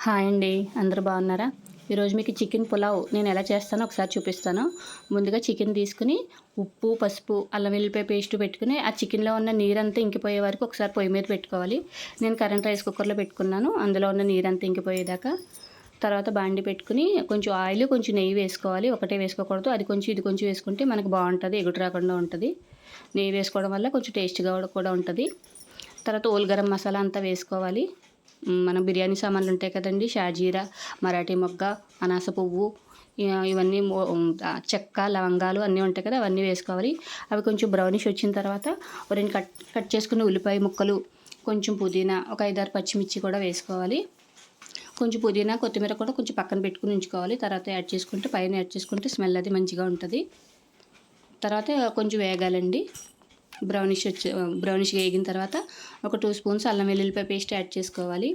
Hi అండి, అందరూ బాగున్నారా? ఈరోజు మీకు చికెన్ పులావ్ నేను ఎలా చేస్తానో ఒకసారి చూపిస్తాను. ముందుగా చికెన్ తీసుకుని ఉప్పు, పసుపు, అల్లం వెల్లిపాయ పేస్ట్ పెట్టుకుని ఆ చికెన్లో ఉన్న నీరంతా ఇంకిపోయే వరకు ఒకసారి పొయ్యి మీద పెట్టుకోవాలి. నేను కరెంట్ రైస్ కుక్కర్లో పెట్టుకున్నాను, అందులో ఉన్న నీరంతా ఇంకిపోయేదాకా. తర్వాత బాండి పెట్టుకుని కొంచెం ఆయిల్, కొంచెం నెయ్యి వేసుకోవాలి. ఒకటే వేసుకోకూడదు, అది కొంచెం ఇది కొంచెం వేసుకుంటే మనకు బాగుంటుంది, ఎగుడు రాకుండా ఉంటుంది. నెయ్యి వేసుకోవడం వల్ల కొంచెం టేస్ట్గా కూడా ఉంటుంది. తర్వాత ఓల్ గరం మసాలా అంతా వేసుకోవాలి. మన బిర్యానీ సామాన్లు ఉంటాయి కదండి, షాజీరా, మరాఠీ మొగ్గ, అనాస పువ్వు, ఇవన్నీ చెక్క, లవంగాలు అన్నీ ఉంటాయి కదా, అవన్నీ వేసుకోవాలి. అవి కొంచెం బ్రౌనిష్ వచ్చిన తర్వాత రెండు కట్ చేసుకున్న ఉల్లిపాయ ముక్కలు, కొంచెం పుదీనా, ఒక 5-6 పచ్చిమిర్చి కూడా వేసుకోవాలి. కొంచెం పుదీనా, కొత్తిమీర కూడా కొంచెం పక్కన పెట్టుకుని ఉంచుకోవాలి. తర్వాత పైన యాడ్ చేసుకుంటే స్మెల్ అది మంచిగా ఉంటుంది. తర్వాత కొంచెం వేగాలండి. బ్రౌనిష్గా వేగిన తర్వాత ఒక 2 స్పూన్స్ అల్లం వెల్లుల్లిపాయ పేస్ట్ యాడ్ చేసుకోవాలి.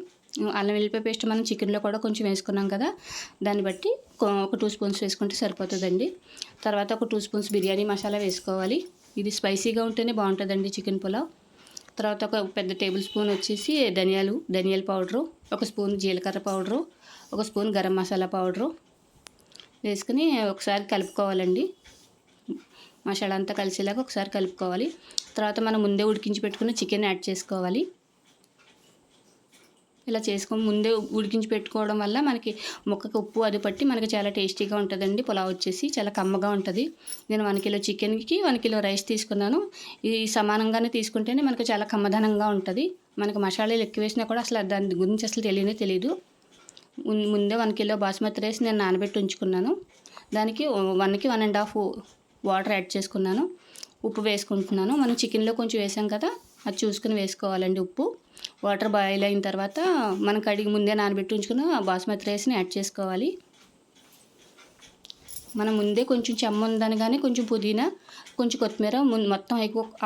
అల్లం వెల్లుల్లిపాయ పేస్ట్ మనం చికెన్లో కూడా కొంచెం వేసుకున్నాం కదా, దాన్ని బట్టి ఒక 2 స్పూన్స్ వేసుకుంటే సరిపోతుందండి. తర్వాత ఒక 2 స్పూన్స్ బిర్యానీ మసాలా వేసుకోవాలి. ఇది స్పైసీగా ఉంటేనే బాగుంటుందండి చికెన్ పులావ్. తర్వాత ఒక పెద్ద టేబుల్ స్పూన్ వచ్చేసి ధనియాల పౌడరు, ఒక స్పూన్ జీలకర్ర పౌడరు, ఒక స్పూన్ గరం మసాలా పౌడరు వేసుకుని ఒకసారి కలుపుకోవాలండి. మసాలా అంతా కలిసేలాగా ఒకసారి కలుపుకోవాలి. తర్వాత మనం ముందే ఉడికించి పెట్టుకున్న చికెన్ యాడ్ చేసుకోవాలి. ఇలా ముందే ఉడికించి పెట్టుకోవడం వల్ల మనకి ముక్కకు ఉప్పు అది పట్టి మనకి చాలా టేస్టీగా ఉంటుందండి. పులావ్ వచ్చేసి చాలా కమ్మగా ఉంటుంది. నేను 1 కిలో చికెన్కి 1 కిలో రైస్ తీసుకున్నాను. ఈ సమానంగానే తీసుకుంటేనే మనకు చాలా కమ్మదనంగా ఉంటుంది. మనకు మసాలాలు ఎక్కువ వేసినా కూడా అసలు దాని గురించి అసలు తెలియదు. ముందే 1 కిలో బాస్మతి రైస్ నేను నానబెట్టి ఉంచుకున్నాను. దానికి 1కి 1.5 వాటర్ యాడ్ చేసుకున్నాను. ఉప్పు వేసుకుంటున్నాను. మనం చికెన్లో కొంచెం వేసాం కదా, అది చూసుకుని వేసుకోవాలండి ఉప్పు. వాటర్ బాయిల్ అయిన తర్వాత మనం కడిగి ముందే నానబెట్టి ఉంచుకున్న బాస్మతి రైస్ని యాడ్ చేసుకోవాలి. మనం ముందే కొంచెం చెమ్మ ఉందనగానే కొంచెం పుదీనా, కొంచెం కొత్తిమీర మొత్తం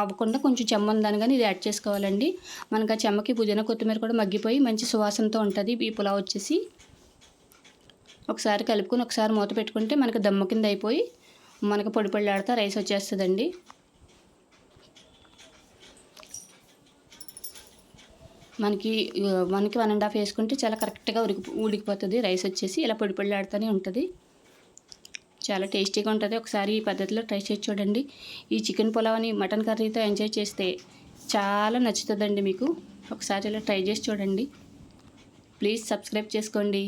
అవ్వకుండా కొంచెం చెమ్మ ఉందనగానే ఇది యాడ్ చేసుకోవాలండి. మనకు ఆ చెమ్మకి పుదీనా, కొత్తిమీర కూడా మగ్గిపోయి మంచి సువాసనతో ఉంటుంది ఈ పులావ్ వచ్చేసి. ఒకసారి కలుపుకొని ఒకసారి మూత పెట్టుకుంటే మనకు దమ్ము కింద అయిపోయి మనకు పొడి పొడిలాడుతూ రైస్ వచ్చేస్తుందండి. మనకి 1.5 వేసుకుంటే చాలా కరెక్ట్గా ఉడికిపోతుంది రైస్ వచ్చేసి. ఇలా పొడి పొడిలాడుతూనే ఉంటుంది, చాలా టేస్టీగా ఉంటుంది. ఒకసారి ఈ పద్ధతిలో ట్రై చేసి చూడండి. ఈ చికెన్ పులావ్ని మటన్ కర్రీతో ఎంజాయ్ చేస్తే చాలా నచ్చుతుందండి మీకు. ఒకసారి ఇలా ట్రై చేసి చూడండి. ప్లీజ్ సబ్స్క్రైబ్ చేసుకోండి.